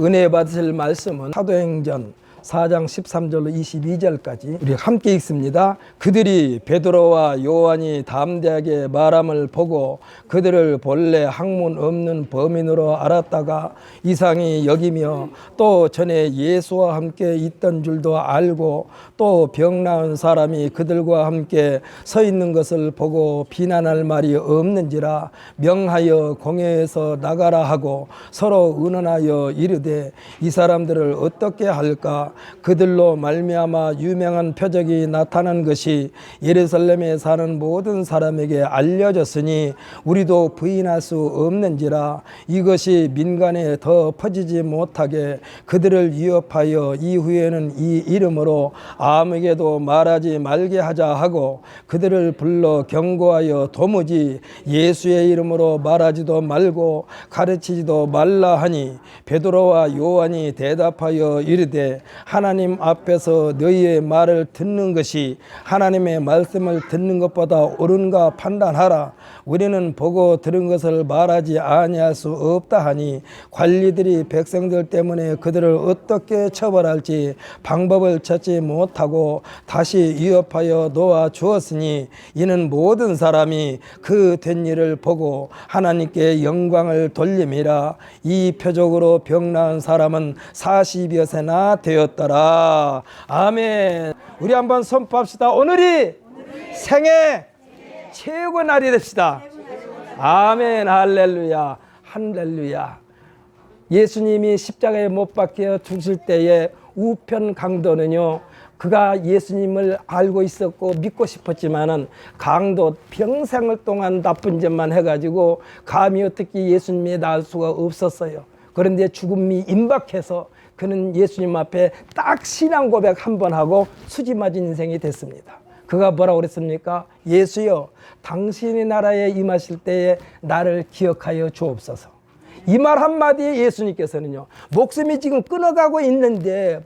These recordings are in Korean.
은혜 받으실 말씀은 사도행전 4장 13절로 22절까지 우리 함께 읽습니다. 그들이 베드로와 요한이 담대하게 말함을 보고 그들을 본래 학문 없는 범인으로 알았다가 이상히 여기며 또 전에 예수와 함께 있던 줄도 알고 또 병 나은 사람이 그들과 함께 서 있는 것을 보고 비난할 말이 없는지라 명하여 공회에서 나가라 하고 서로 의논하여 이르되 이 사람들을 어떻게 할까? 그들로 말미암아 유명한 표적이 나타난 것이 예루살렘에 사는 모든 사람에게 알려졌으니 우리도 부인할 수 없는지라. 이것이 민간에 더 퍼지지 못하게 그들을 위협하여 이후에는 이 이름으로 아무에게도 말하지 말게 하자 하고 그들을 불러 경고하여 도무지 예수의 이름으로 말하지도 말고 가르치지도 말라 하니 베드로와 요한이 대답하여 이르되 하나님 앞에서 너희의 말을 듣는 것이 하나님의 말씀을 듣는 것보다 옳은가 판단하라. 우리는 보고 들은 것을 말하지 아니할 수 없다 하니 관리들이 백성들 때문에 그들을 어떻게 처벌할지 방법을 찾지 못하고 다시 위협하여 놓아 주었으니 이는 모든 사람이 그 된 일을 보고 하나님께 영광을 돌림이라. 이 표적으로 병 나은 사람은 40여 세나 되었더라. 아멘. 우리 한번 선포합시다. 오늘이 생애 최고 날이 됩시다. 아멘. 할렐루야. 할렐루야. 예수님이 십자가에 못 박혀 죽으실 때에 우편 강도는요, 그가 예수님을 알고 있었고 믿고 싶었지만은 강도 평생을 동안 나쁜 짓만 해가지고 감히 어떻게 예수님에 나을 수가 없었어요. 그런데 죽음이 임박해서 그는 예수님 앞에 딱 신앙 고백 한 번 하고 수지 맞은 인생이 됐습니다. 그가 뭐라고 그랬습니까? 예수여, 당신의 나라에 임하실 때에 나를 기억하여 주옵소서. 이 말 한마디에 예수님께서는요, 목숨이 지금 끊어져 가고 있는데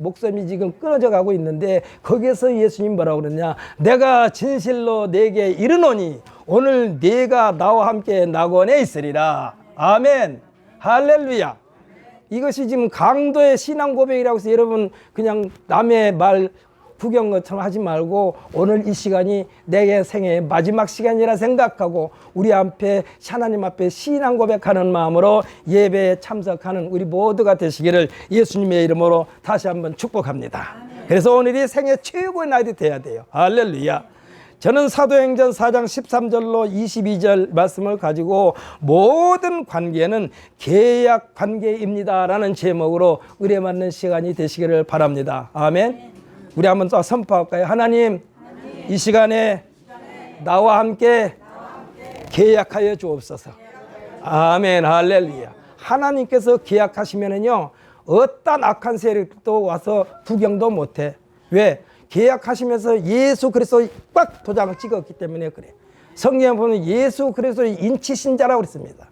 거기에서 예수님 뭐라고 그러냐? 내가 진실로 내게 이르노니 오늘 네가 나와 함께 낙원에 있으리라. 아멘. 할렐루야. 이것이 지금 강도의 신앙 고백이라고 해서 여러분 그냥 남의 말 구경 것처럼 하지 말고 오늘 이 시간이 내 생애의 마지막 시간이라 생각하고 우리 앞에 하나님 앞에 신앙 고백하는 마음으로 예배에 참석하는 우리 모두가 되시기를 예수님의 이름으로 다시 한번 축복합니다. 그래서 오늘이 생애 최고의 날이 돼야 돼요. 할렐루야. 저는 사도행전 4장 13절로 22절 말씀을 가지고 모든 관계는 계약 관계입니다 라는 제목으로 의뢰 맞는 시간이 되시기를 바랍니다. 아멘. 우리 한번 또 선포할까요? 하나님, 이 시간에 나와 함께 계약하여 주옵소서. 아멘. 할렐루야. 하나님께서 계약하시면은요, 어떤 악한 세력도 와서 구경도 못해. 왜? 계약하시면서 예수 그리스도의 꽉 도장을 찍었기 때문에 그래. 성경에 보면 예수 그리스도의 인치신자라고 그랬습니다.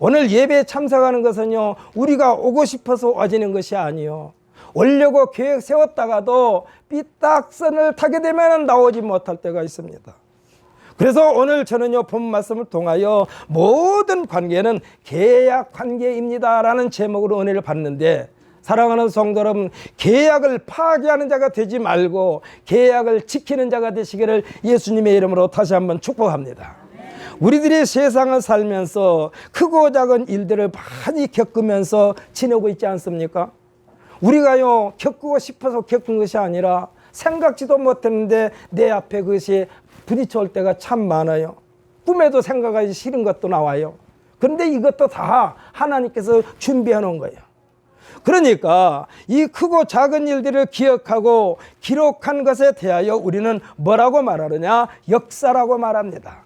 오늘 예배에 참석하는 것은요, 우리가 오고 싶어서 와지는 것이 아니요, 오려고 계획 세웠다가도 삐딱선을 타게 되면 나오지 못할 때가 있습니다. 그래서 오늘 저는요, 본 말씀을 통하여 모든 관계는 계약 관계입니다 라는 제목으로 은혜를 받는데, 사랑하는 성도 여러분, 계약을 파괴하는 자가 되지 말고 계약을 지키는 자가 되시기를 예수님의 이름으로 다시 한번 축복합니다. 우리들이 세상을 살면서 크고 작은 일들을 많이 겪으면서 지내고 있지 않습니까? 우리가요, 겪고 싶어서 겪은 것이 아니라 생각지도 못했는데 내 앞에 그것이 부딪혀 올 때가 참 많아요. 꿈에도 생각하기 싫은 것도 나와요. 그런데 이것도 다 하나님께서 준비해 놓은 거예요. 그러니까 이 크고 작은 일들을 기억하고 기록한 것에 대하여 우리는 뭐라고 말하느냐? 역사라고 말합니다.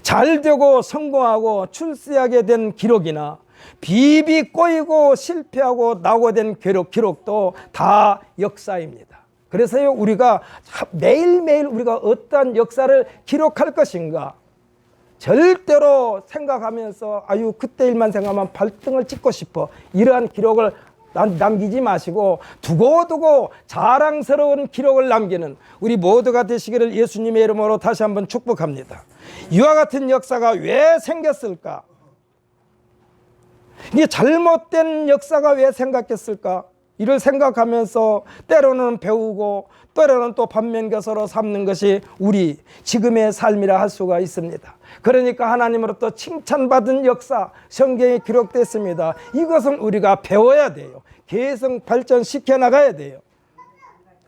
잘 되고 성공하고 출세하게 된 기록이나 비비 꼬이고 실패하고 낙오된 기록도 다 역사입니다. 그래서요, 우리가 매일매일 우리가 어떤 역사를 기록할 것인가 절대로 생각하면서 아유 그때 일만 생각하면 발등을 찍고 싶어, 이러한 기록을 남기지 마시고 두고두고 자랑스러운 기록을 남기는 우리 모두가 되시기를 예수님의 이름으로 다시 한번 축복합니다. 이와 같은 역사가 왜 생겼을까? 이게 잘못된 역사가 왜 생각했을까? 이를 생각하면서 때로는 배우고 때로는 또 반면교사로 삼는 것이 우리 지금의 삶이라 할 수가 있습니다. 그러니까 하나님으로부터 칭찬받은 역사 성경에 기록됐습니다. 이것은 우리가 배워야 돼요. 계속 발전시켜 나가야 돼요.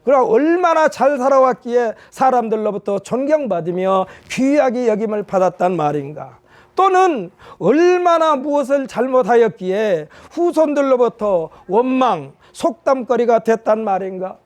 그럼 얼마나 잘 살아왔기에 사람들로부터 존경받으며 귀하게 여김을 받았단 말인가. 또는 얼마나 무엇을 잘못하였기에 후손들로부터 원망, 속담거리가 됐단 말인가.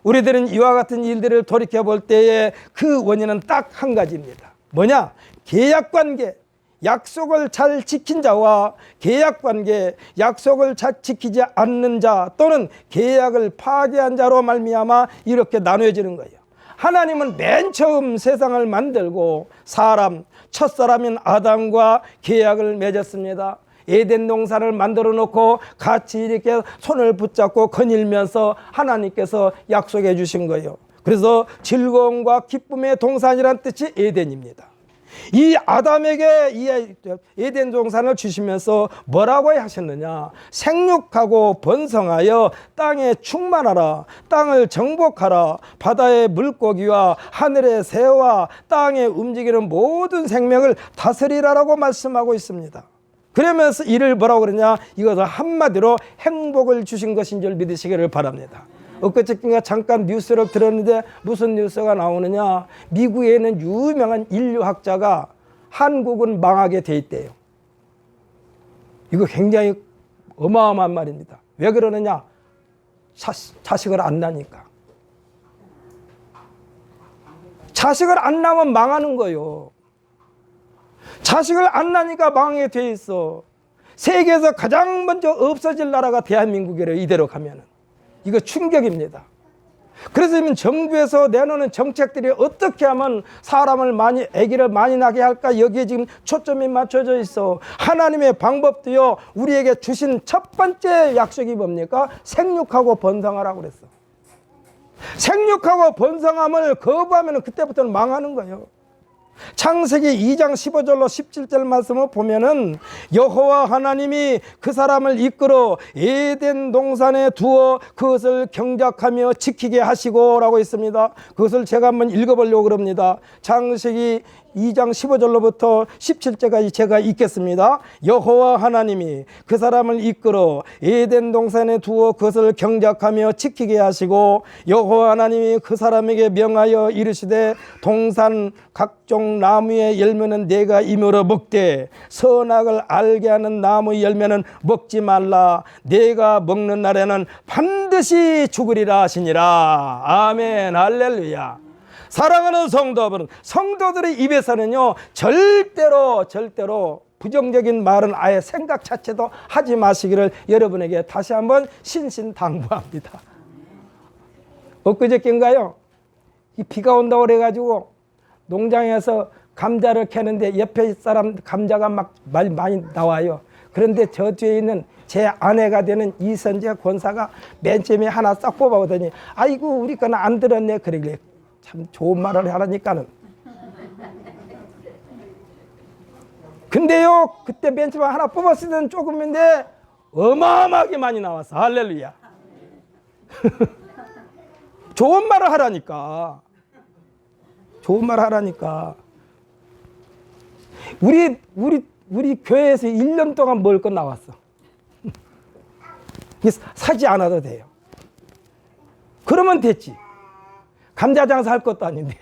우리들은 이와 같은 일들을 돌이켜볼 때에 그 원인은 딱 한 가지입니다. 뭐냐? 계약관계, 약속을 잘 지킨 자와 계약관계, 약속을 잘 지키지 않는 자 또는 계약을 파괴한 자로 말미암아 이렇게 나누어지는 거예요. 하나님은 맨 처음 세상을 만들고 첫사람인 아담과 계약을 맺었습니다. 에덴 동산을 만들어 놓고 같이 이렇게 손을 붙잡고 거닐면서 하나님께서 약속해 주신 거예요. 그래서 즐거움과 기쁨의 동산이란 뜻이 에덴입니다. 이 아담에게 이 에덴 동산을 주시면서 뭐라고 하셨느냐? 생육하고 번성하여 땅에 충만하라, 땅을 정복하라, 바다의 물고기와 하늘의 새와 땅에 움직이는 모든 생명을 다스리라라고 말씀하고 있습니다. 그러면서 이를 뭐라고 그러냐? 이것을 한마디로 행복을 주신 것인 줄 믿으시기를 바랍니다. 엊그저께 잠깐 뉴스를 들었는데 무슨 뉴스가 나오느냐? 미국에 있는 유명한 인류학자가 한국은 망하게 돼 있대요. 이거 굉장히 어마어마한 말입니다. 왜 그러느냐? 자식을 안 낳으니까. 자식을 안 낳으면 망하는 거예요. 자식을 안 낳으니까 망하게 돼 있어. 세계에서 가장 먼저 없어질 나라가 대한민국이래요. 이대로 가면은. 이거 충격입니다. 그래서 지금 정부에서 내놓는 정책들이 어떻게 하면 아기를 많이 낳게 할까? 여기에 지금 초점이 맞춰져 있어. 하나님의 방법도요, 우리에게 주신 첫 번째 약속이 뭡니까? 생육하고 번성하라고 그랬어. 생육하고 번성함을 거부하면 그때부터는 망하는 거예요. 창세기 2장 15절로 17절 말씀을 보면은 여호와 하나님이 그 사람을 이끌어 에덴 동산에 두어 그것을 경작하며 지키게 하시고 라고 있습니다. 그것을 제가 한번 읽어보려고 그럽니다. 창세기 2장 15절로부터 17절까지 제가 읽겠습니다. 여호와 하나님이 그 사람을 이끌어 에덴 동산에 두어 그것을 경작하며 지키게 하시고 여호와 하나님이 그 사람에게 명하여 이르시되 동산 각종 나무의 열매는 내가 이물어 먹되 선악을 알게 하는 나무의 열매는 먹지 말라. 내가 먹는 날에는 반드시 죽으리라 하시니라. 아멘. 할렐루야. 사랑하는 성도들은, 성도들의 입에서는요 절대로 부정적인 말은 아예 생각 자체도 하지 마시기를 여러분에게 다시 한번 신신당부합니다. 엊그저께인가요? 이 비가 온다고 그래가지고 농장에서 감자를 캐는데 옆에 사람 감자가 막 많이 나와요. 그런데 저 뒤에 있는 제 아내가 되는 이선재 권사가 맨 처음에 하나 싹 뽑아보더니 아이고 우리 거는 안 들었네. 그러길래 참 좋은 말을 하라니까는. 근데요 그때 맨 처음에 하나 뽑았을 때는 조금인데 어마어마하게 많이 나왔어. 할렐루야. 좋은 말을 하라니까. 좋은 말 하라니까. 우리 교회에서 1년 동안 먹을 건 나왔어. 사지 않아도 돼요. 그러면 됐지. 감자 장사 할 것도 아닌데.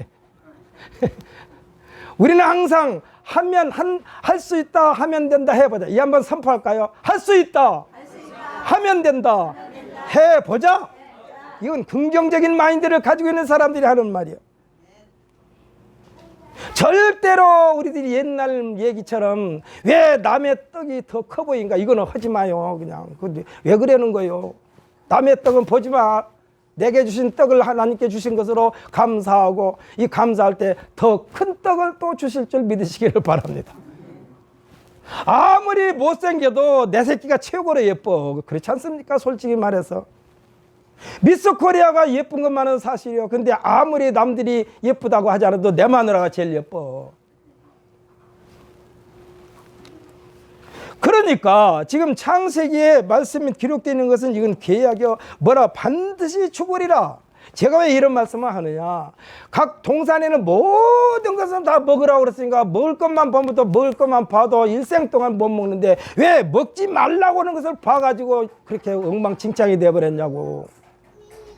우리는 항상 할 수 있다 하면 된다 해보자. 이 한번 선포할까요? 할 수 있다 하면 된다 해보자. 이건 긍정적인 마인드를 가지고 있는 사람들이 하는 말이에요. 절대로 우리들이 옛날 얘기처럼 왜 남의 떡이 더 커 보인가 이거는 하지 마요. 그냥 왜 그러는 거예요? 남의 떡은 보지 마. 내게 주신 떡을 하나님께 주신 것으로 감사하고 이 감사할 때 더 큰 떡을 또 주실 줄 믿으시기를 바랍니다. 아무리 못생겨도 내 새끼가 최고로 예뻐. 그렇지 않습니까? 솔직히 말해서. 미스 코리아가 예쁜 것만은 사실이요. 근데 아무리 남들이 예쁘다고 하지 않아도 내 마누라가 제일 예뻐. 그러니까 지금 창세기에 말씀이 기록되어 있는 것은 이건 계약이요. 뭐라 반드시 죽으리라. 제가 왜 이런 말씀을 하느냐. 각 동산에는 모든 것은 다 먹으라고 그랬으니까 먹을 것만 보면 또 먹을 것만 봐도 일생 동안 못 먹는데 왜 먹지 말라고 하는 것을 봐가지고 그렇게 엉망진창이 되어버렸냐고.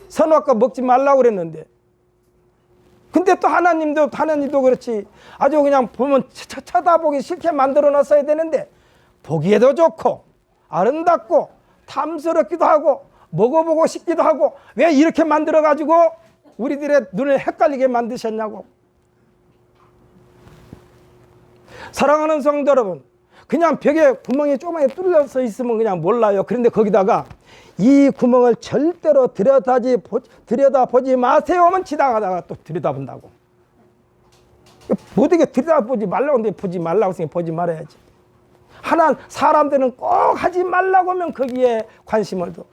선악과 먹지 말라고 그랬는데. 근데 또 하나님도 그렇지. 아주 그냥 보면 쳐다보기 싫게 만들어 놨어야 되는데 보기에도 좋고 아름답고 탐스럽기도 하고 먹어보고 싶기도 하고 왜 이렇게 만들어 가지고 우리들의 눈을 헷갈리게 만드셨냐고. 사랑하는 성도 여러분, 그냥 벽에 구멍이 조금만 뚫려서 있으면 그냥 몰라요. 그런데 거기다가 이 구멍을 절대로 들여다보지 마세요 하면 지나가다가 또 들여다본다고. 못하게 들여다보지 말라고 하는데 보지 말라고 했으니 보지 말아야지. 사람들은 꼭 하지 말라고 하면 거기에 관심을 둬.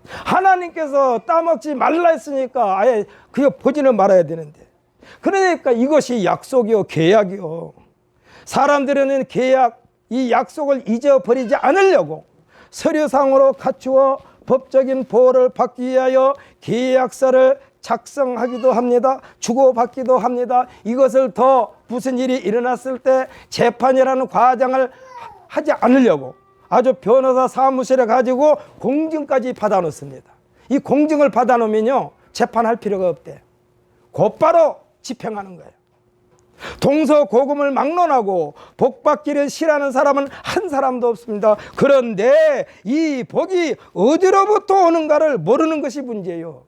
하나님께서 따먹지 말라 했으니까 아예 그거 보지는 말아야 되는데. 그러니까 이것이 약속이요, 계약이요. 사람들은 이 약속을 잊어버리지 않으려고 서류상으로 갖추어 법적인 보호를 받기 위하여 계약서를 작성하기도 합니다. 주고받기도 합니다. 이것을 더 무슨 일이 일어났을 때 재판이라는 과정을 하지 않으려고 아주 변호사 사무실에 가지고 공증까지 받아 놓습니다. 이 공증을 받아 놓으면요 재판할 필요가 없대. 곧바로 집행하는 거예요. 동서고금을 막론하고 복받기를 싫어하는 사람은 한 사람도 없습니다. 그런데 이 복이 어디로부터 오는가를 모르는 것이 문제예요.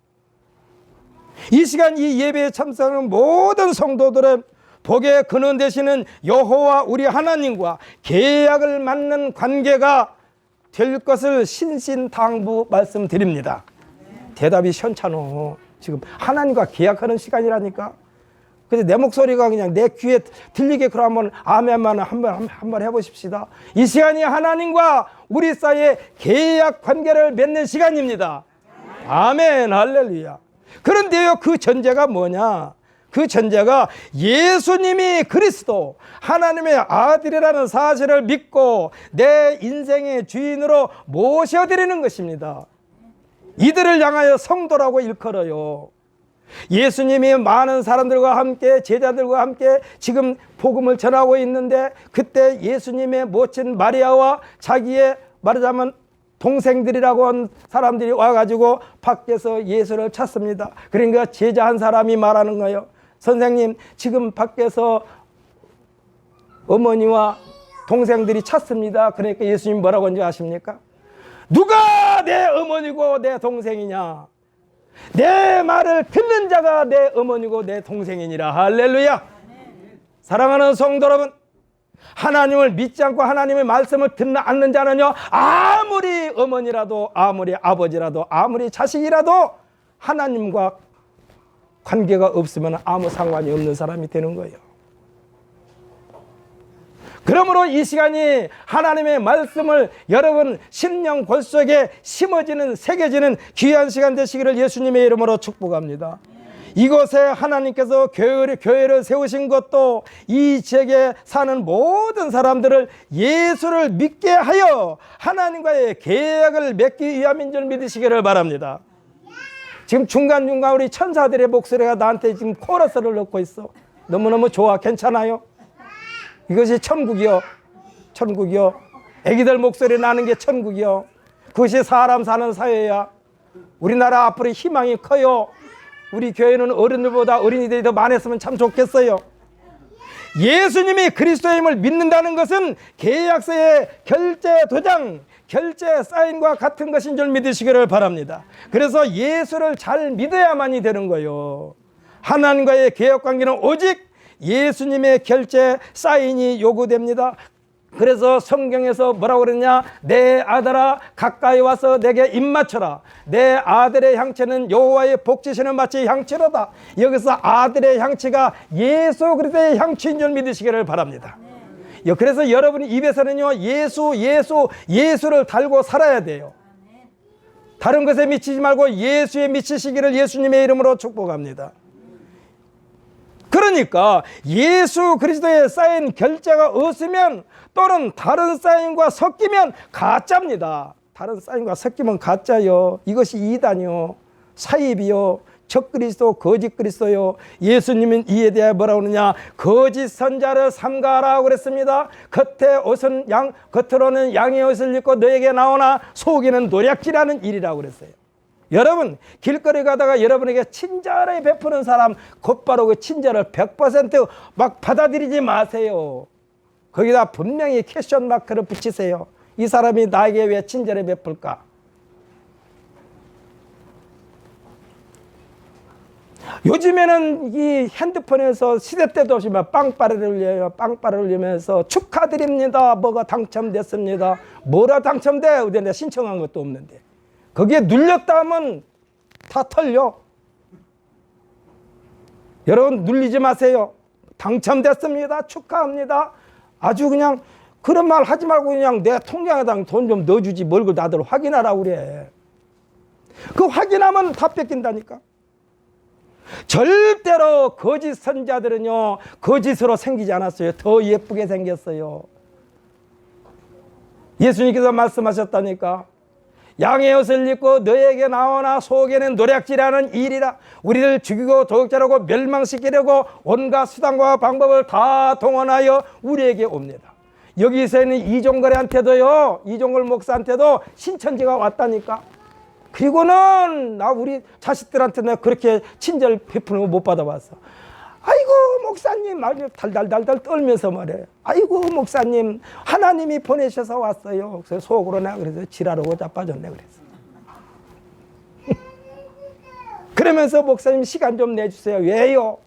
이 시간 이 예배에 참석하는 모든 성도들은 복의 근원 되시는 여호와 우리 하나님과 계약을 맺는 관계가 될 것을 신신당부 말씀드립니다. 대답이 시원찮어. 지금 하나님과 계약하는 시간이라니까. 그래서 내 목소리가 그냥 내 귀에 들리게 그러면 아멘만 한번 해보십시다. 이 시간이 하나님과 우리 사이에 계약 관계를 맺는 시간입니다. 아멘, 할렐루야. 그런데요, 그 전제가 뭐냐? 그 전제가 예수님이 그리스도 하나님의 아들이라는 사실을 믿고 내 인생의 주인으로 모셔드리는 것입니다. 이들을 향하여 성도라고 일컬어요. 예수님이 많은 사람들과 함께 제자들과 함께 지금 복음을 전하고 있는데 그때 예수님의 모친 마리아와 자기의 말하자면 동생들이라고 한 사람들이 와가지고 밖에서 예수를 찾습니다. 그러니까 제자 한 사람이 말하는 거예요. 선생님, 지금 밖에서 어머니와 동생들이 찾습니다. 그러니까 예수님 뭐라고 한지 아십니까? 누가 내 어머니고 내 동생이냐? 내 말을 듣는 자가 내 어머니고 내 동생이니라. 할렐루야. 사랑하는 성도 여러분, 하나님을 믿지 않고 하나님의 말씀을 듣는 않는 자는요, 아무리 어머니라도 아무리 아버지라도 아무리 자식이라도 하나님과 관계가 없으면 아무 상관이 없는 사람이 되는 거예요. 그러므로 이 시간이 하나님의 말씀을 여러분 심령 골속에 심어지는 새겨지는 귀한 시간 되시기를 예수님의 이름으로 축복합니다. 이곳에 하나님께서 교회를 세우신 것도 이 지역에 사는 모든 사람들을 예수를 믿게 하여 하나님과의 계약을 맺기 위함인 줄 믿으시기를 바랍니다. 지금 중간중간 우리 천사들의 목소리가 나한테 지금 코러스를 넣고 있어. 너무너무 좋아. 괜찮아요? 이것이 천국이요. 천국이요. 애기들 목소리 나는 게 천국이요. 그것이 사람 사는 사회야. 우리나라 앞으로 희망이 커요. 우리 교회는 어른들보다 어린이들이 더 많았으면 참 좋겠어요. 예수님이 그리스도임을 믿는다는 것은 계약서의 결제 도장, 결제 사인과 같은 것인 줄 믿으시기를 바랍니다. 그래서 예수를 잘 믿어야만이 되는 거예요. 하나님과의 계약 관계는 오직 예수님의 결제 사인이 요구됩니다. 그래서 성경에서 뭐라고 그러냐? 내 아들아 가까이 와서 내게 입 맞춰라. 내 아들의 향체는 여호와의 복지시는 마치 향취로다. 여기서 아들의 향취가 예수 그리스도의 향취인 줄 믿으시기를 바랍니다. 그래서 여러분 입에서는요 예수를 달고 살아야 돼요. 다른 것에 미치지 말고 예수에 미치시기를 예수님의 이름으로 축복합니다. 그 그러니까 예수 그리스도에 쌓인 결제가 없으면 또는 다른 사인과 섞이면 가짜입니다. 다른 사인과 섞이면 가짜요. 이것이 이단이요, 사입이요, 적그리스도, 거짓 그리스도요. 예수님은 이에 대해 뭐라고 하느냐? 거짓 선자를 삼가라고 그랬습니다. 겉으로는 양의 옷을 입고 너에게 나오나 속에는 노략질하는 일이라고 그랬어요. 여러분, 길거리 가다가 여러분에게 친절을 베푸는 사람 곧바로 그 친절을 100% 막 받아들이지 마세요. 거기다 분명히 퀘스천 마크를 붙이세요. 이 사람이 나에게 왜 친절을 베풀까? 요즘에는 이 핸드폰에서 시대 때도 없이 막 빵빠레를 울려요. 빵빠레를 울리면서 축하드립니다. 뭐가 당첨됐습니다. 뭐라 당첨돼? 내가 신청한 것도 없는데. 거기에 눌렸다 하면 다 털려. 여러분, 눌리지 마세요. 당첨됐습니다. 축하합니다. 아주 그냥 그런 말 하지 말고 그냥 내 통장에다 돈 좀 넣어주지 뭘 그 나들 확인하라고 그래. 그 확인하면 다 뺏긴다니까. 절대로 거짓 선자들은요, 거짓으로 생기지 않았어요. 더 예쁘게 생겼어요. 예수님께서 말씀하셨다니까. 양의 옷을 입고 너에게 나오나 속에는 노략질하는 일이라. 우리를 죽이고 도둑질하고 멸망시키려고 온갖 수단과 방법을 다 동원하여 우리에게 옵니다. 여기서는 이종걸한테도요, 이종걸 목사한테도 신천지가 왔다니까. 그리고는 우리 자식들한테 내가 그렇게 친절 베푸는 거 못 받아봤어. 아이고 목사님, 말 달달달달 떨면서 말해. 아이고 목사님, 하나님이 보내셔서 왔어요. 그래서 속으로 내가 그래서 지랄하고 자빠졌네 그랬어. 그러면서 목사님 시간 좀 내주세요. 왜요?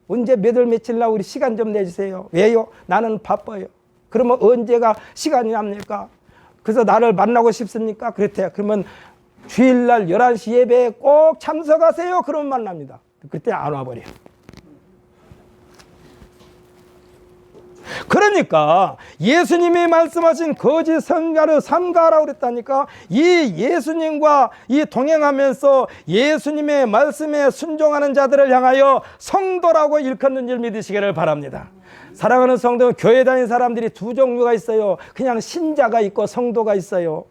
언제 몇 월 며칠 날 우리 시간 좀 내주세요. 왜요? 나는 바빠요. 그러면 언제가 시간이 납니까? 그래서 나를 만나고 싶습니까? 그랬대요. 그러면 주일날 11시 예배에 꼭 참석하세요. 그러면 만납니다. 그때 안 와버려. 그러니까 예수님이 말씀하신 거짓 선자를 삼가라고 그랬다니까. 이 예수님과 이 동행하면서 예수님의 말씀에 순종하는 자들을 향하여 성도라고 일컫는 줄 믿으시기를 바랍니다. 사랑하는 성도, 교회 다니는 사람들이 두 종류가 있어요. 그냥 신자가 있고 성도가 있어요.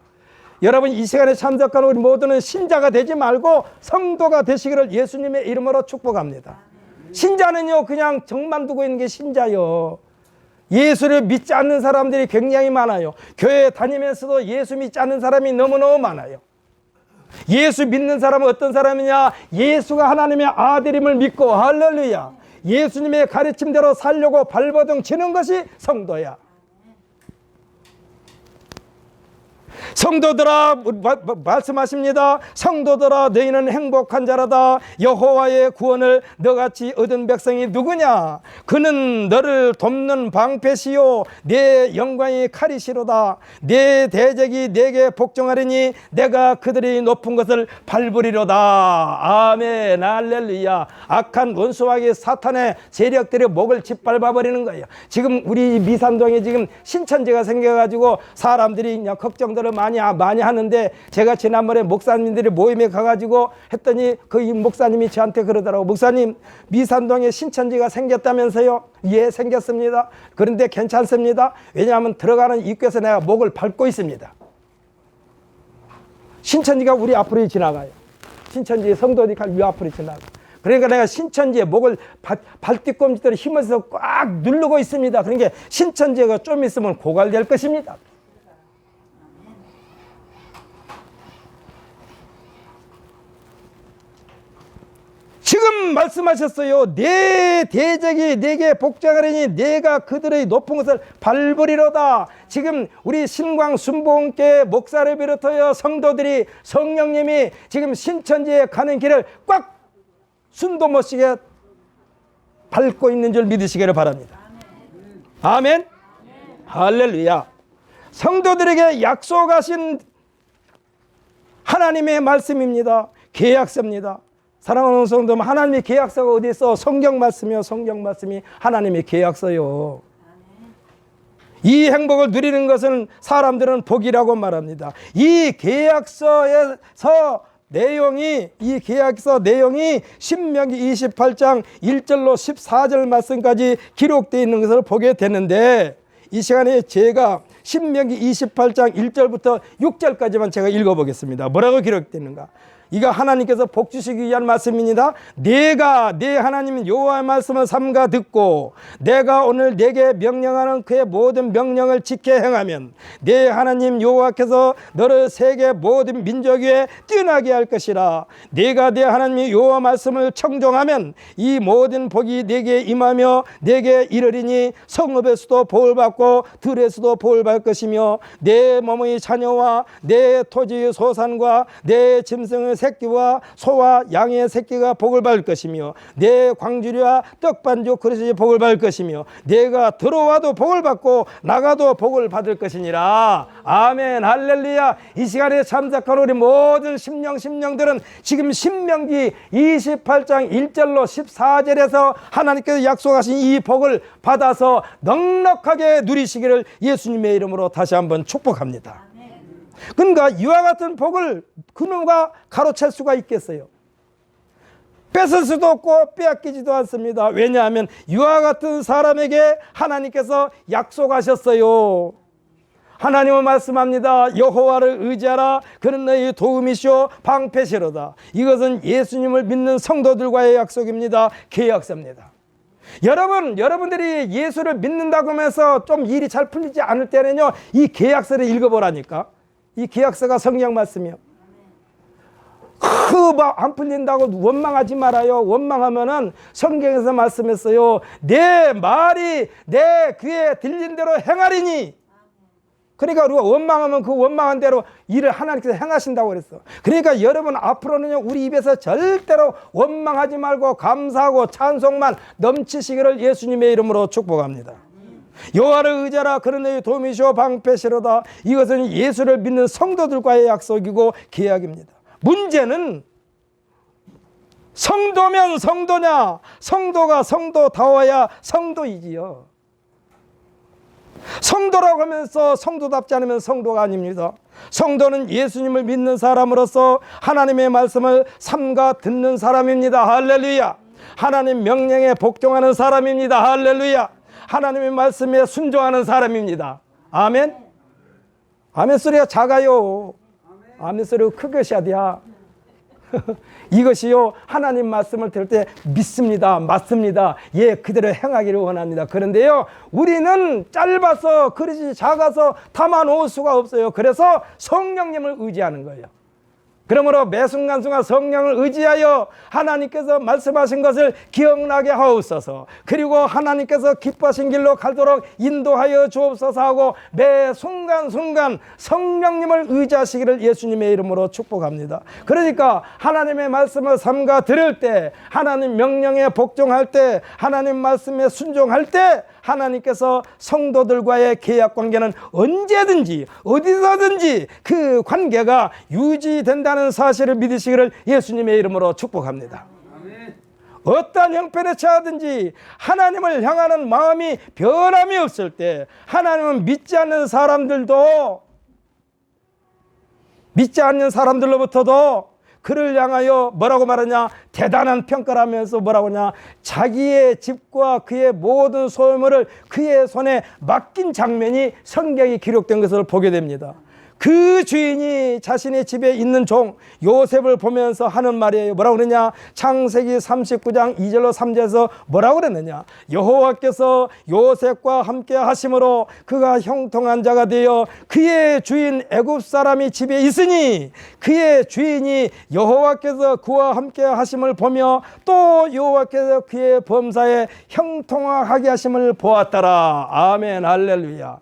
여러분, 이 시간에 참석하는 우리 모두는 신자가 되지 말고 성도가 되시기를 예수님의 이름으로 축복합니다. 신자는요, 그냥 정만 두고 있는 게 신자요. 예수를 믿지 않는 사람들이 굉장히 많아요. 교회 다니면서도 예수 믿지 않는 사람이 너무너무 많아요. 예수 믿는 사람은 어떤 사람이냐? 예수가 하나님의 아들임을 믿고, 할렐루야, 예수님의 가르침대로 살려고 발버둥 치는 것이 성도야. 성도들아, 말씀하십니다. 성도들아, 너희는 행복한 자라다. 여호와의 구원을 너같이 얻은 백성이 누구냐? 그는 너를 돕는 방패시요 내 영광이 칼이시로다. 내 대적이 내게 복종하리니 내가 그들이 높은 것을 밟으리로다. 아멘, 할렐루야. 악한 원수와의 사탄의 세력들의 목을 짓밟아 버리는 거예요. 지금 우리 미산동에 지금 신천지가 생겨가지고 사람들이 그냥 걱정들을 많이 하는데, 제가 지난번에 목사님들이 모임에 가가지고 했더니 그 목사님이 저한테 그러더라고. 목사님, 미산동에 신천지가 생겼다면서요? 예, 생겼습니다. 그런데 괜찮습니다. 왜냐하면 들어가는 입구에서 내가 목을 밟고 있습니다. 신천지가 우리 앞으로 지나가요. 신천지 성도들이 이 앞으로 지나가. 그러니까 내가 신천지에 목을 발뒤꿈치들을 힘을 꽉 누르고 있습니다. 그러니까 신천지가 좀 있으면 고갈될 것입니다. 지금 말씀하셨어요. 내 대적이 내게 복종하리니 내가 그들의 높은 것을 밟으리로다. 지금 우리 신광 순복음교회 목사를 비롯하여 성도들이, 성령님이 지금 신천지에 가는 길을 꽉 숨도 못 쉬게 밟고 있는 줄 믿으시기를 바랍니다. 아멘. 할렐루야. 성도들에게 약속하신 하나님의 말씀입니다. 계약서입니다. 사랑하는 성도, 하나님의 계약서가 어디 있어? 성경 말씀이요. 성경 말씀이 하나님의 계약서요. 이 행복을 누리는 것은 사람들은 복이라고 말합니다. 이 계약서에서 내용이, 이 계약서 내용이 신명기 28장 1절로 14절 말씀까지 기록되어 있는 것을 보게 되는데, 이 시간에 제가 신명기 28장 1절부터 6절까지만 제가 읽어보겠습니다. 뭐라고 기록되는가? 이거 하나님께서 복 주시기 위한 말씀입니다. 내가 내 하나님 여호와의 말씀을 삼가 듣고 내가 오늘 내게 명령하는 그의 모든 명령을 지켜 행하면 내 하나님 여호와께서 너를 세계 모든 민족 위에 뛰어나게 할 것이라. 내가 내 하나님 여호와 말씀을 청종하면 이 모든 복이 내게 임하며 내게 이르리니 성읍에서도 복을 받고 들에서도 복을 받을 것이며 내 몸의 자녀와 내 토지의 소산과 내 짐승의 새끼와 소와 양의 새끼가 복을 받을 것이며 내 광주리와 떡반죽 그릇이 복을 받을 것이며 내가 들어와도 복을 받고 나가도 복을 받을 것이니라. 아멘, 할렐루야. 이 시간에 참석한 우리 모든 심령들은 지금 신명기 28장 1절로 14절에서 하나님께서 약속하신 이 복을 받아서 넉넉하게 누리시기를 예수님의 이름으로 다시 한번 축복합니다. 그러니까 이와 같은 복을 그누가 가로챌 수가 있겠어요? 뺏을 수도 없고 빼앗기지도 않습니다. 왜냐하면 이와 같은 사람에게 하나님께서 약속하셨어요. 하나님은 말씀합니다. 여호와를 의지하라. 그는 너희 도움이시오 방패시로다. 이것은 예수님을 믿는 성도들과의 약속입니다. 계약서입니다. 여러분들이 예수를 믿는다고 하면서 좀 일이 잘 풀리지 않을 때는요, 이 계약서를 읽어보라니까. 이 계약서가 성경 말씀이요. 안 풀린다고 원망하지 말아요. 원망하면은 성경에서 말씀했어요. 내 말이 내 귀에 들린 대로 행하리니. 그러니까 우리가 원망하면 그 원망한 대로 일을 하나님께서 행하신다고 그랬어. 그러니까 여러분 앞으로는요, 우리 입에서 절대로 원망하지 말고 감사하고 찬송만 넘치시기를 예수님의 이름으로 축복합니다. 여호와를 의지하라. 그는 너희 도움이시오 방패시로다. 이것은 예수를 믿는 성도들과의 약속이고 계약입니다. 문제는 성도면 성도냐, 성도가 성도다워야 성도이지요. 성도라고 하면서 성도답지 않으면 성도가 아닙니다. 성도는 예수님을 믿는 사람으로서 하나님의 말씀을 삼가 듣는 사람입니다. 할렐루야. 하나님 명령에 복종하는 사람입니다. 할렐루야. 하나님의 말씀에 순종하는 사람입니다. 아멘. 아멘 소리가 작아요. 아멘 소리가 크게 하셔야 돼요. 이것이요, 하나님 말씀을 들을 때 믿습니다, 맞습니다, 예, 그대로 행하기를 원합니다. 그런데요, 우리는 짧아서 그릇이 작아서 담아놓을 수가 없어요. 그래서 성령님을 의지하는 거예요. 그러므로 매 순간순간 성령을 의지하여 하나님께서 말씀하신 것을 기억나게 하옵소서. 그리고 하나님께서 기뻐하신 길로 갈도록 인도하여 주옵소서 하고 매 순간순간 성령님을 의지하시기를 예수님의 이름으로 축복합니다. 그러니까 하나님의 말씀을 삼가 들을 때, 하나님 명령에 복종할 때, 하나님 말씀에 순종할 때 하나님께서 성도들과의 계약 관계는 언제든지 어디서든지 그 관계가 유지된다는 사실을 믿으시기를 예수님의 이름으로 축복합니다. 어떠한 형편에 처하든지 하나님을 향하는 마음이 변함이 없을 때, 하나님은 믿지 않는 사람들로부터도 그를 향하여 뭐라고 말하냐, 대단한 평가를 하면서 뭐라고 하냐, 자기의 집과 그의 모든 소유물을 그의 손에 맡긴 장면이 성경에 기록된 것을 보게 됩니다. 그 주인이 자신의 집에 있는 종 요셉을 보면서 하는 말이에요. 뭐라고 그러냐, 창세기 39장 2절로 3절에서 뭐라고 그러느냐, 여호와께서 요셉과 함께 하심으로 그가 형통한 자가 되어 그의 주인 애굽 사람이 집에 있으니 그의 주인이 여호와께서 그와 함께 하심을 보며 또 여호와께서 그의 범사에 형통하게 하심을 보았더라. 아멘, 할렐루야.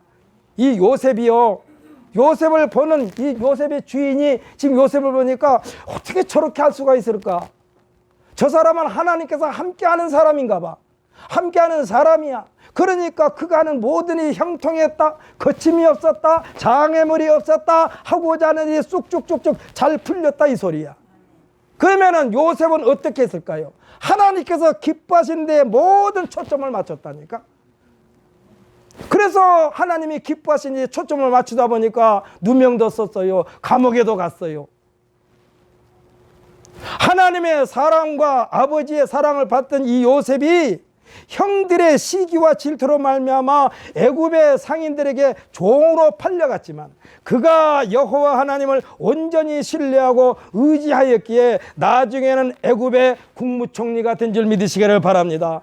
이 요셉이요, 요셉을 보는 이 요셉의 주인이 지금 요셉을 보니까 어떻게 저렇게 할 수가 있을까? 저 사람은 하나님께서 함께하는 사람인가 봐. 함께하는 사람이야. 그러니까 그가 하는 모든 일이 형통했다, 거침이 없었다, 장애물이 없었다, 하고자 하는 일이 쑥쑥쑥쑥 잘 풀렸다, 이 소리야. 그러면은 요셉은 어떻게 했을까요? 하나님께서 기뻐하시는 데에 모든 초점을 맞췄다니까. 그래서 하나님이 기뻐하시니 초점을 맞추다 보니까 누명도 썼어요. 감옥에도 갔어요. 하나님의 사랑과 아버지의 사랑을 받던 이 요셉이 형들의 시기와 질투로 말미암아 애굽의 상인들에게 종으로 팔려갔지만 그가 여호와 하나님을 온전히 신뢰하고 의지하였기에 나중에는 애굽의 국무총리가 된 줄 믿으시기를 바랍니다.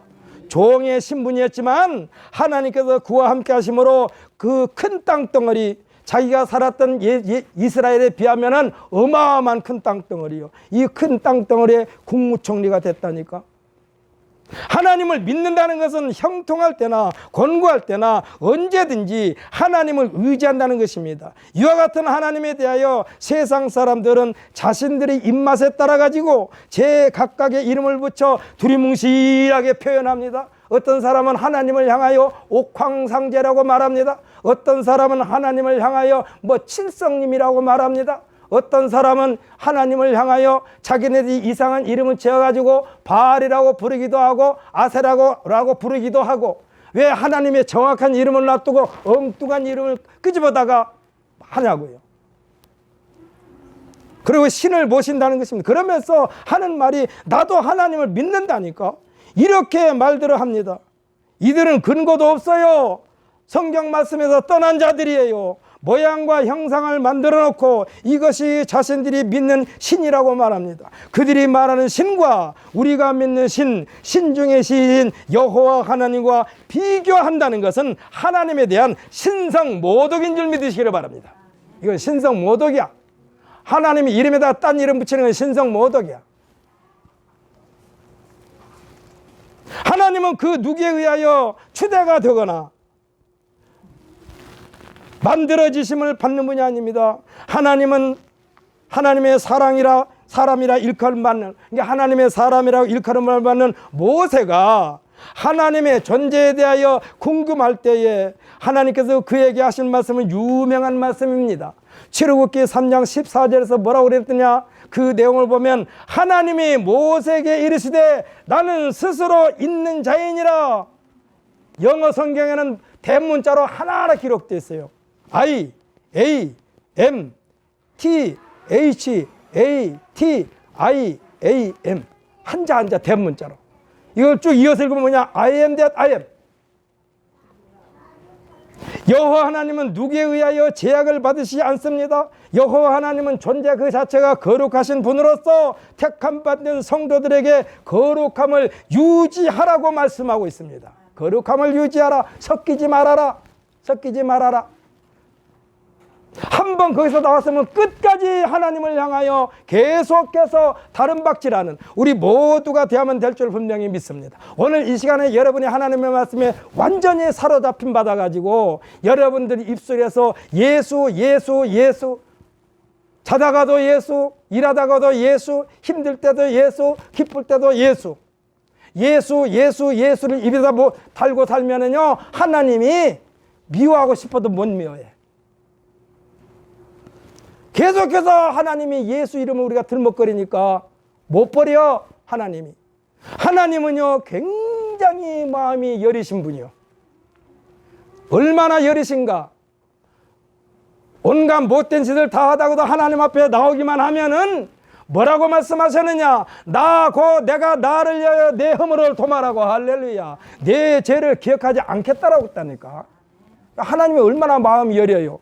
종의 신분이었지만 하나님께서 그와 함께 하심으로 그 큰 땅덩어리, 자기가 살았던 이스라엘에 비하면 어마어마한 큰 땅덩어리요, 이 큰 땅덩어리의 국무총리가 됐다니까. 하나님을 믿는다는 것은 형통할 때나 권고할 때나 언제든지 하나님을 의지한다는 것입니다. 이와 같은 하나님에 대하여 세상 사람들은 자신들의 입맛에 따라 가지고 제각각의 이름을 붙여 두리뭉실하게 표현합니다. 어떤 사람은 하나님을 향하여 옥황상제라고 말합니다. 어떤 사람은 하나님을 향하여 칠성님이라고 말합니다. 어떤 사람은 하나님을 향하여 자기네들이 이상한 이름을 지어가지고 바알이라고 부르기도 하고 아세라고 부르기도 하고, 왜 하나님의 정확한 이름을 놔두고 엉뚱한 이름을 끄집어다가 하냐고요. 그리고 신을 모신다는 것입니다. 그러면서 하는 말이 나도 하나님을 믿는다니까, 이렇게 말들을 합니다. 이들은 근거도 없어요. 성경 말씀에서 떠난 자들이에요. 모양과 형상을 만들어 놓고 이것이 자신들이 믿는 신이라고 말합니다. 그들이 말하는 신과 우리가 믿는 신 중의 신인 여호와 하나님과 비교한다는 것은 하나님에 대한 신성모독인 줄 믿으시기를 바랍니다. 이건 신성모독이야. 하나님의 이름에다 딴 이름 붙이는 건 신성모독이야. 하나님은 그 누구에 의하여 추대가 되거나 만들어지심을 받는 분이 아닙니다. 하나님은 하나님의 사람이라 일컬음받는, 그러니까 하나님의 사람이라고 일컬음을 받는 모세가 하나님의 존재에 대하여 궁금할 때에 하나님께서 그에게 하신 말씀은 유명한 말씀입니다. 출애굽기 3장 14절에서 뭐라고 그랬더냐, 그 내용을 보면 하나님이 모세에게 이르시되 나는 스스로 있는 자이니라. 영어 성경에는 대문자로 하나하나 기록되어 있어요. I, A, M, T, H, A, T, I, A, M. 한자 대문자로. 이걸 쭉 이어서 읽으면 뭐냐? I am that I am. 여호와 하나님은 누구에 의하여 제약을 받으시지 않습니다. 여호와 하나님은 존재 그 자체가 거룩하신 분으로서 택함 받는 성도들에게 거룩함을 유지하라고 말씀하고 있습니다. 거룩함을 유지하라. 섞이지 말아라. 섞이지 말아라. 한번 거기서 나왔으면 끝까지 하나님을 향하여 계속해서 다른 박질하는 우리 모두가 되면 될 줄 분명히 믿습니다. 오늘 이 시간에 여러분이 하나님의 말씀에 완전히 사로잡힘 받아가지고 여러분들이 입술에서 예수 예수 예수, 자다가도 예수, 일하다가도 예수, 힘들 때도 예수, 기쁠 때도 예수, 예수 예수 예수를 입에다 달고 살면은요, 하나님이 미워하고 싶어도 못 미워해. 계속해서 하나님이 예수 이름을 우리가 들먹거리니까 못 버려. 하나님이. 하나님은요 굉장히 마음이 여리신 분이요. 얼마나 여리신가. 온갖 못된 짓을 다 하다가도 하나님 앞에 나오기만 하면은 뭐라고 말씀하셨느냐, 내가 나를 위하여 내 허물을 도말하고, 할렐루야, 내 죄를 기억하지 않겠다라고 했다니까. 하나님이 얼마나 마음이 여려요.